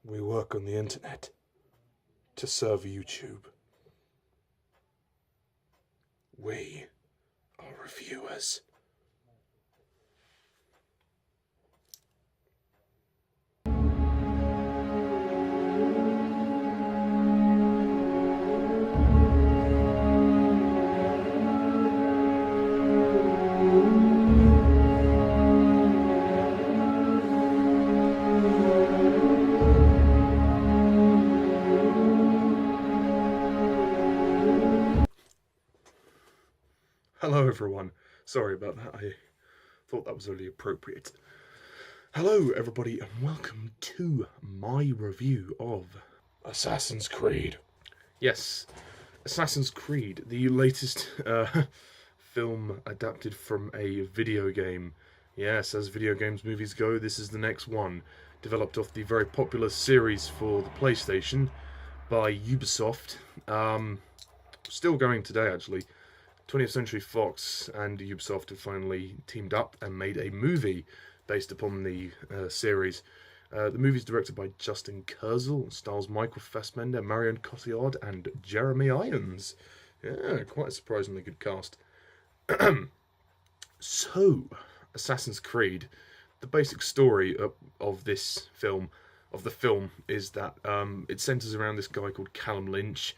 We work on the internet to serve YouTube. We are reviewers. Hello everyone. Sorry about that, I thought that was only appropriate. Hello everybody and welcome to my review of Assassin's Creed. Yes, Assassin's Creed, the latest film adapted from a video game. Yes, as video games movies go, this is the next one, developed off the very popular series for the PlayStation by Ubisoft. Still going today actually. 20th Century Fox and Ubisoft have finally teamed up and made a movie based upon the series. The movie is directed by Justin Kurzel and stars Michael Fassbender, Marion Cotillard and Jeremy Irons. Yeah, quite a surprisingly good cast. So, Assassin's Creed, the basic story of this film, is that it centres around this guy called Callum Lynch.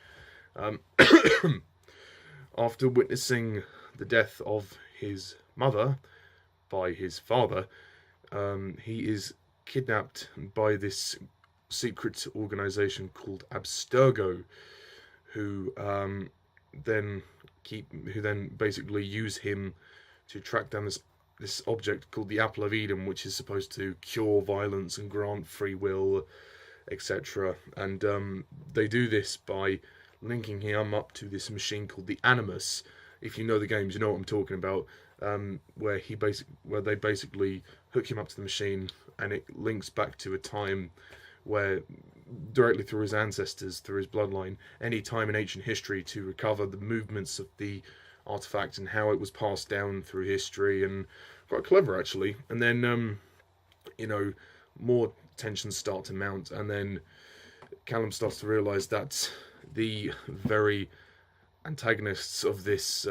After witnessing the death of his mother by his father, he is kidnapped by this secret organisation called Abstergo, who then basically use him to track down this object called the Apple of Eden, which is supposed to cure violence and grant free will, etc. And they do this by linking him up to this machine called the Animus. If you know the games, you know what I'm talking about. Where they basically hook him up to the machine, and it links back to a time where, directly through his ancestors, through his bloodline, any time in ancient history, to recover the movements of the artifact and how it was passed down through history, and quite clever actually. And then more tensions start to mount, and then Callum starts to realise that the very antagonists of this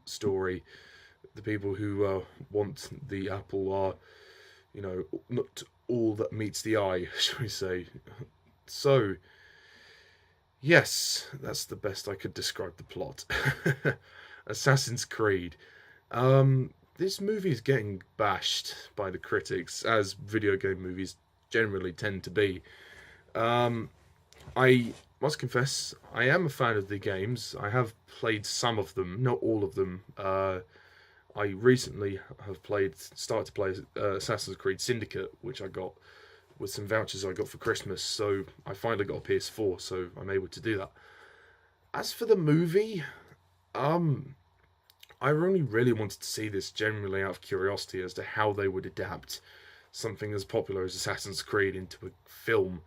story, the people who want the apple, are, not all that meets the eye, shall we say. So, yes, that's the best I could describe the plot. Assassin's Creed. This movie is getting bashed by the critics, as video game movies generally tend to be. I must confess, I am a fan of the games. I have played some of them, not all of them. I recently have started to play Assassin's Creed Syndicate, which I got with some vouchers I got for Christmas. So I finally got a PS4, so I'm able to do that. As for the movie, I only really wanted to see this generally out of curiosity as to how they would adapt something as popular as Assassin's Creed into a film.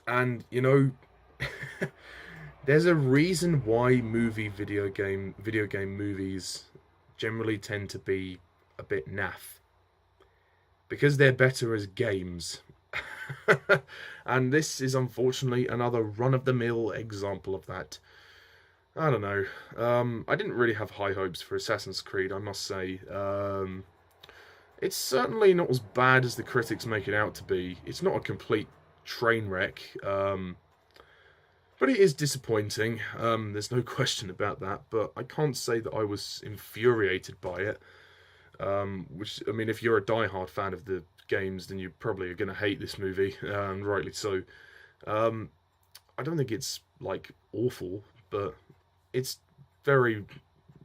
And there's a reason why video game movies generally tend to be a bit naff, because they're better as games. And this is unfortunately another run-of-the-mill example of that. I don't know. I didn't really have high hopes for Assassin's Creed, I must say. It's certainly not as bad as the critics make it out to be. It's not a complete train wreck, but it is disappointing. There's no question about that, but I can't say that I was infuriated by it. Which, I mean, if you're a diehard fan of the games, then you probably are going to hate this movie, and rightly so. I don't think it's, awful, but it's very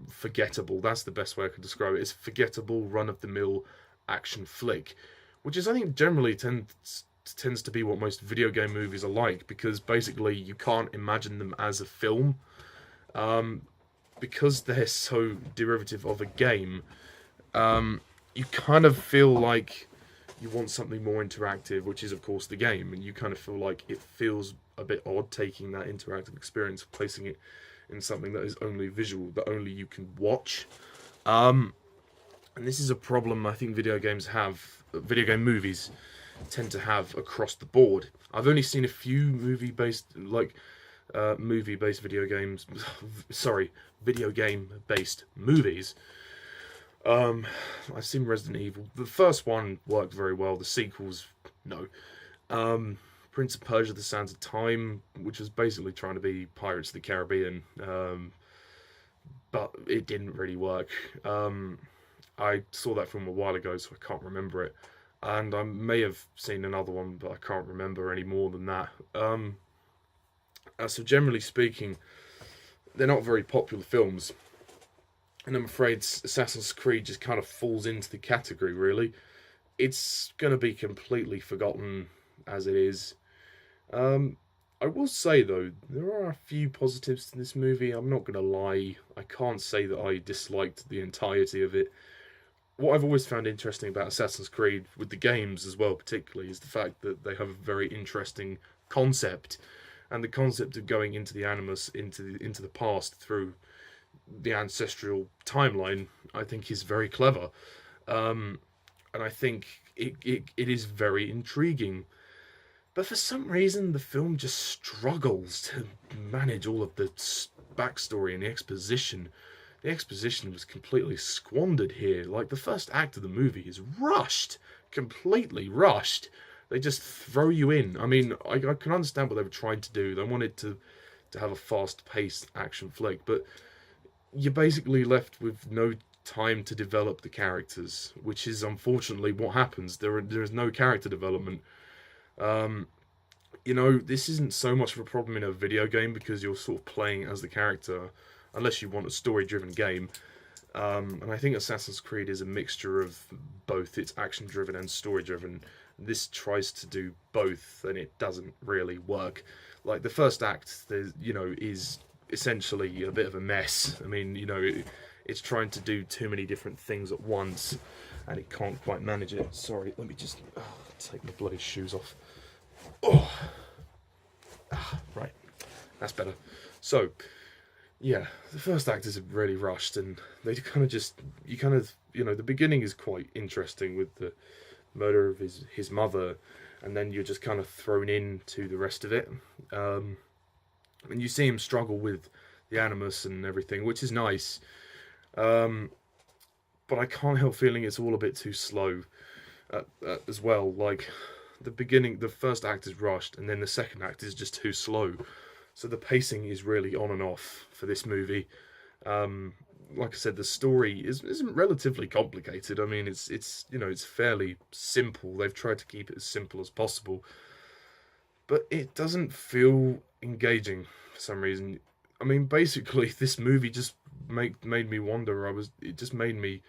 forgettable. That's the best way I could describe it. It's a forgettable, run-of-the-mill action flick, which is, I think, generally tends to be what most video game movies are like, because basically you can't imagine them as a film, because they're so derivative of a game. You kind of feel like you want something more interactive, which is of course the game, and you kind of feel like it feels a bit odd taking that interactive experience, placing it in something that is only visual, that only you can watch. And this is a problem I think video game movies tend to have across the board. I've only seen a few movie-based video games. Sorry, video game-based movies. I've seen Resident Evil. The first one worked very well. The sequels, no. Prince of Persia: The Sands of Time, which was basically trying to be Pirates of the Caribbean, but it didn't really work. I saw that film a while ago, so I can't remember it. And I may have seen another one, but I can't remember any more than that. So generally speaking, they're not very popular films. And I'm afraid Assassin's Creed just kind of falls into the category, really. It's going to be completely forgotten as it is. I will say, though, there are a few positives to this movie. I'm not going to lie. I can't say that I disliked the entirety of it. What I've always found interesting about Assassin's Creed, with the games as well particularly, is the fact that they have a very interesting concept. And the concept of going into the Animus, into the past through the ancestral timeline, I think is very clever. And I think it is very intriguing. But for some reason, the film just struggles to manage all of the backstory and the exposition. The exposition was completely squandered here. Like, the first act of the movie is rushed. Completely rushed. They just throw you in. I mean, I can understand what they were trying to do. They wanted to have a fast-paced action flick, but you're basically left with no time to develop the characters, which is unfortunately what happens. There is no character development. You know, this isn't so much of a problem in a video game because you're sort of playing as the character, unless you want a story-driven game. And I think Assassin's Creed is a mixture of both. It's action-driven and story-driven. This tries to do both, and it doesn't really work. Like, the first act, is essentially a bit of a mess. I mean, it's trying to do too many different things at once, and it can't quite manage it. Sorry, let me just take my bloody shoes off. Oh, right, that's better. So, yeah, the first act is really rushed, and they kind of the beginning is quite interesting with the murder of his mother, and then you're just kind of thrown into the rest of it. And you see him struggle with the Animus and everything, which is nice. But I can't help feeling it's all a bit too slow as well. Like, the first act is rushed, and then the second act is just too slow. So the pacing is really on and off for this movie. Like I said, the story isn't relatively complicated. I mean, it's fairly simple. They've tried to keep it as simple as possible, but it doesn't feel engaging for some reason. I mean, basically, this movie just made me wonder. It gave me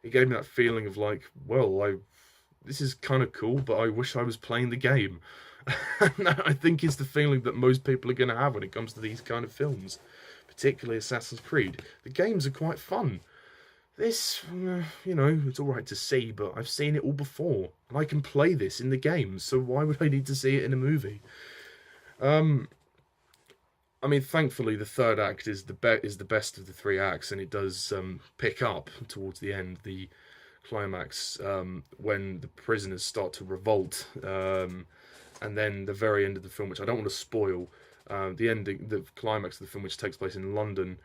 that feeling of like, well, this is kind of cool, but I wish I was playing the game. And that, I think, is the feeling that most people are going to have when it comes to these kind of films, particularly Assassin's Creed. The games are quite fun. This, it's all right to see, but I've seen it all before, and I can play this in the games, so why would I need to see it in a movie? I mean, thankfully, the third act is the best of the three acts, and it does pick up towards the end. The climax, when the prisoners start to revolt, and then the very end of the film, which I don't want to spoil, the climax of the film, which takes place in London,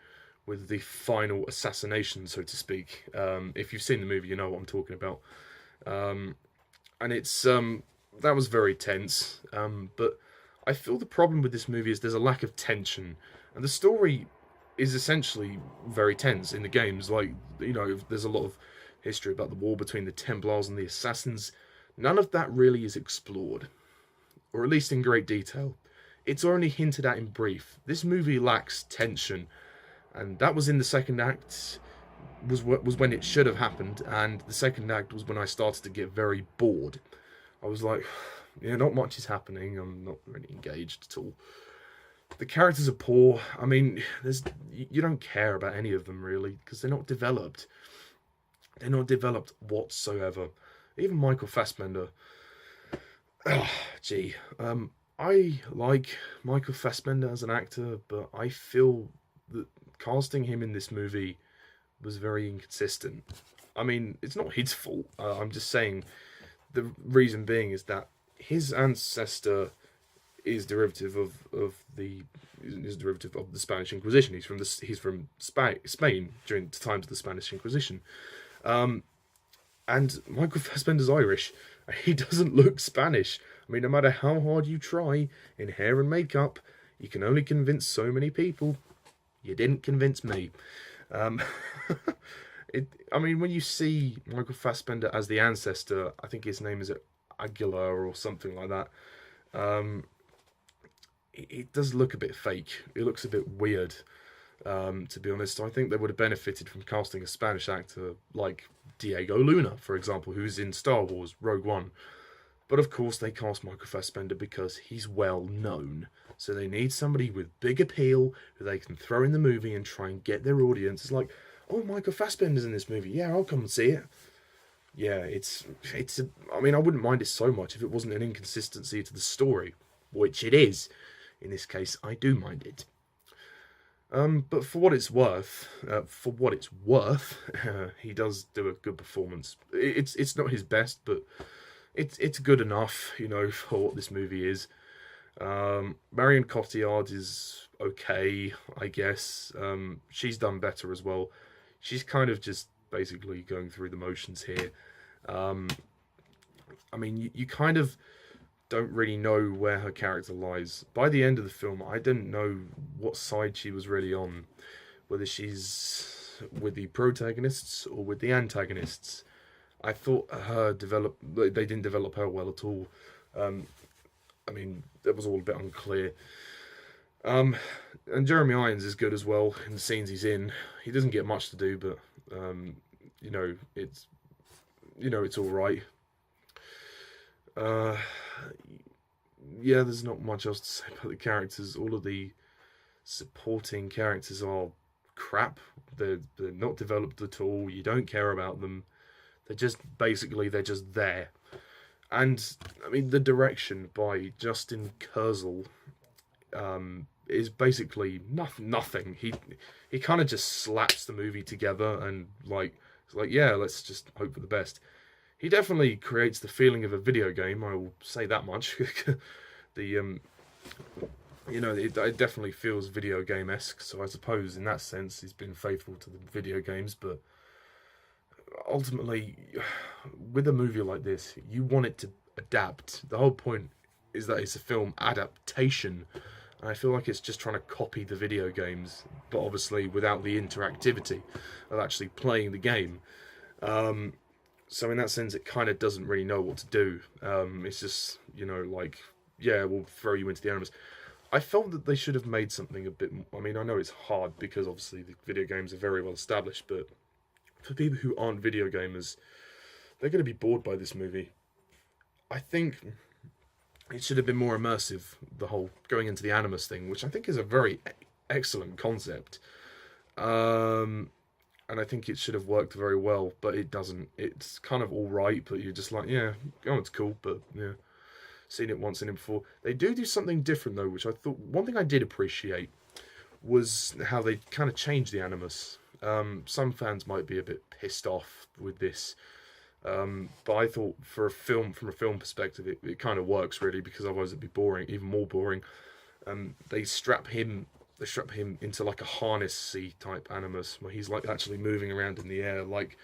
with the final assassination, so to speak. If you've seen the movie, you know what I'm talking about. And it's that was very tense, but I feel the problem with this movie is there's a lack of tension, and the story is essentially very tense in the games. Like, there's a lot of history about the war between the Templars and the Assassins. None of that really is explored, or at least in great detail. It's only hinted at in brief. This movie lacks tension, and that was in the second act, was when it should have happened, and the second act was when I started to get very bored. I was like, not much is happening, I'm not really engaged at all. The characters are poor. I mean, you don't care about any of them, really, because they're not developed. They're not developed whatsoever. Even Michael Fassbender. I like Michael Fassbender as an actor, but I feel that casting him in this movie was very inconsistent. I mean, it's not his fault. I'm just saying The reason being is that his ancestor is derivative of the Spanish Inquisition. He's from Spain during the times of the Spanish Inquisition. Um, and Michael Fassbender's Irish. He doesn't look Spanish. I mean, no matter how hard you try in hair and makeup, you can only convince so many people. You didn't convince me. Um, I mean, when you see Michael Fassbender as the ancestor, I think his name is Aguilar or something like that. Um, it does look a bit fake. It looks a bit weird, to be honest. I think they would have benefited from casting a Spanish actor like Diego Luna, for example, who's in Star Wars Rogue One. But of course, they cast Michael Fassbender because he's well known. So they need somebody with big appeal who they can throw in the movie and try and get their audience. It's like, oh, Michael Fassbender's in this movie. Yeah, I'll come and see it. Yeah, I mean, I wouldn't mind it so much if it wasn't an inconsistency to the story, which it is. In this case, I do mind it. But for what it's worth, he does do a good performance. It's not his best, but it's good enough, for what this movie is. Marion Cotillard is okay, I guess. She's done better as well. She's kind of just basically going through the motions here. I mean, you kind of don't really know where her character lies. By the end of the film, I didn't know what side she was really on, whether she's with the protagonists or with the antagonists. I thought they didn't develop her well at all. I mean, that was all a bit unclear. And Jeremy Irons is good as well in the scenes he's in. He doesn't get much to do, but it's all right. Yeah, there's not much else to say about the characters. All of the supporting characters are crap. They're not developed at all. You don't care about them. They're just there. And I mean, the direction by Justin Kurzel is basically nothing. He kind of just slaps the movie together and it's like, yeah, let's just hope for the best. He definitely creates the feeling of a video game. I will say that much. It definitely feels video game-esque. So I suppose in that sense, he's been faithful to the video games. But ultimately, with a movie like this, you want it to adapt. The whole point is that it's a film adaptation. And I feel like it's just trying to copy the video games, but obviously without the interactivity of actually playing the game. So in that sense, it kind of doesn't really know what to do. It's just, we'll throw you into the animus. I felt that they should have made something a bit... I mean, I know it's hard because obviously the video games are very well established, but for people who aren't video gamers, they're going to be bored by this movie. I think it should have been more immersive, the whole going into the animus thing, which I think is a very excellent concept. And I think it should have worked very well, but it doesn't. It's kind of all right, but you're just like, yeah, it's cool, but yeah. Seen it once, seen it before. They do something different, though, which I thought... One thing I did appreciate was how they kind of changed the animus. Some fans might be a bit pissed off with this, but I thought from a film perspective, it kind of works, really, because otherwise it'd be boring, even more boring. They strap him into like a harnessy type animus where he's like actually moving around in the air, like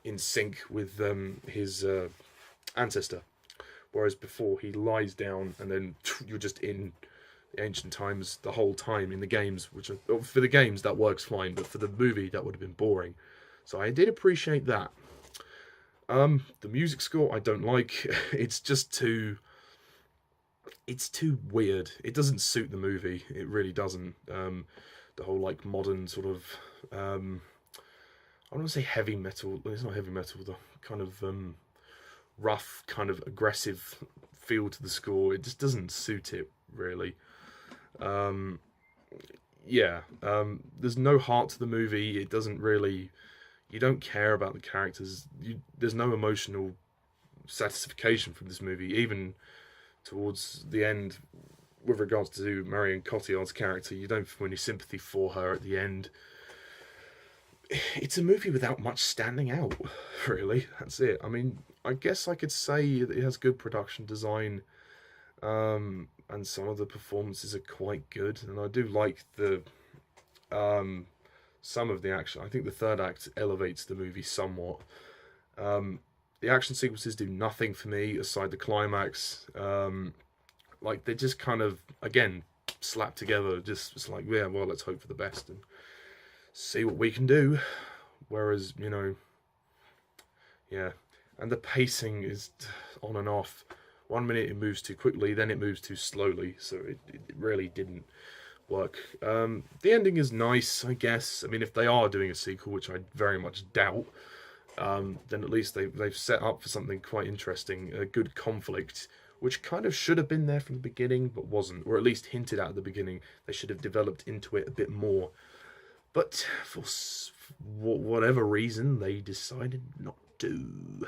in sync with his ancestor, whereas before he lies down and then you're just in the ancient times the whole time in the games, which for the games that works fine, but for the movie that would have been boring. So I did appreciate that. The music score I don't like. It's too weird. It doesn't suit the movie. It really doesn't. The whole like modern sort of I don't want to say heavy metal. It's not heavy metal. The kind of rough, kind of aggressive feel to the score. It just doesn't suit it really. There's no heart to the movie. It doesn't really. You don't care about the characters. There's no emotional satisfaction from this movie, even towards the end, with regards to Marion Cotillard's character. You don't feel any sympathy for her at the end. It's a movie without much standing out, really. That's it. I mean, I guess I could say that it has good production design, and some of the performances are quite good, and I do like the some of the action. I think the third act elevates the movie somewhat. The action sequences do nothing for me aside the climax. Like, they just kind of, again, slapped together. Just, it's like, yeah, well, let's hope for the best and see what we can do. Whereas, you know, yeah. And the pacing is on and off. 1 minute it moves too quickly, then it moves too slowly. So it really didn't work. The ending is nice, I guess. I mean, if they are doing a sequel, which I very much doubt, then at least they've set up for something quite interesting. A good conflict, which kind of should have been there from the beginning, but wasn't. Or at least hinted at the beginning. They should have developed into it a bit more. But for whatever reason, they decided not to.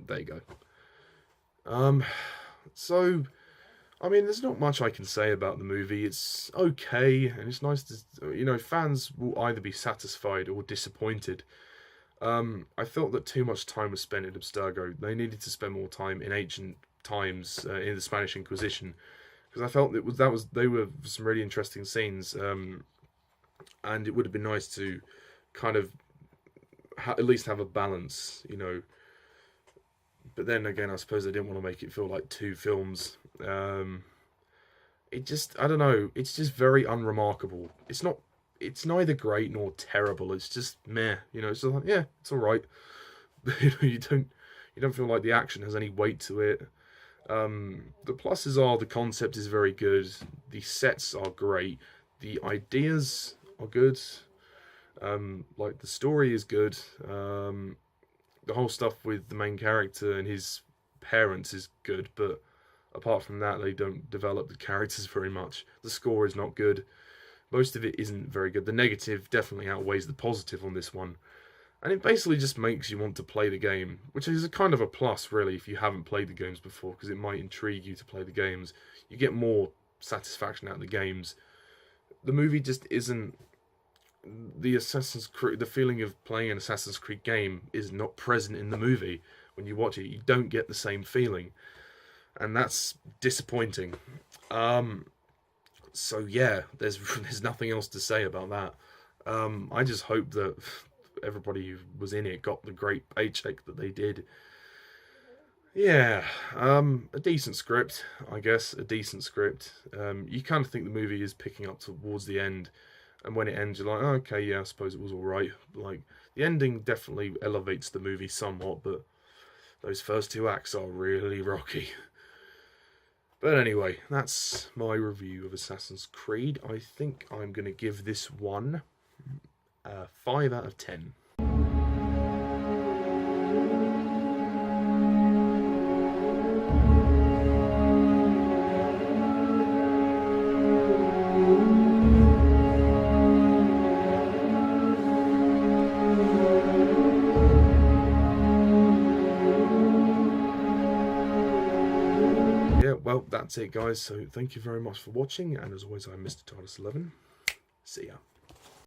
There you go. So, I mean, there's not much I can say about the movie. It's okay, and it's nice to, you know, fans will either be satisfied or disappointed. I felt that too much time was spent in Abstergo. They needed to spend more time in ancient times, in the Spanish Inquisition, because I felt they were some really interesting scenes, and it would have been nice to kind of at least have a balance, you know. But then again, I suppose they didn't want to make it feel like two films. It just, I don't know, it's just very unremarkable. It's neither great nor terrible. It's just meh, you know. It's just like, yeah, it's all right. You know, you don't feel like the action has any weight to it. The pluses are the concept is very good. The sets are great. The ideas are good. Like, the story is good. The whole stuff with the main character and his parents is good, but apart from that, they don't develop the characters very much. The score is not good. Most of it isn't very good. The negative definitely outweighs the positive on this one. And it basically just makes you want to play the game, which is a kind of a plus, really, if you haven't played the games before, because it might intrigue you to play the games. You get more satisfaction out of the games. The movie just isn't... The Assassin's Creed, the feeling of playing an Assassin's Creed game is not present in the movie. When you watch it, you don't get the same feeling. And that's disappointing. So yeah, there's nothing else to say about that. I just hope that everybody who was in it got the great paycheck that they did. Yeah, a decent script, I guess. A decent script. You kind of think the movie is picking up towards the end. And when it ends, you're like, oh, okay, yeah, I suppose it was all right. Like, the ending definitely elevates the movie somewhat, but those first two acts are really rocky. But anyway, that's my review of Assassin's Creed. I think I'm going to give this one a 5 out of 10. Well, that's it, guys. So thank you very much for watching, and as always, I'm Mr. TARDIS11. See ya.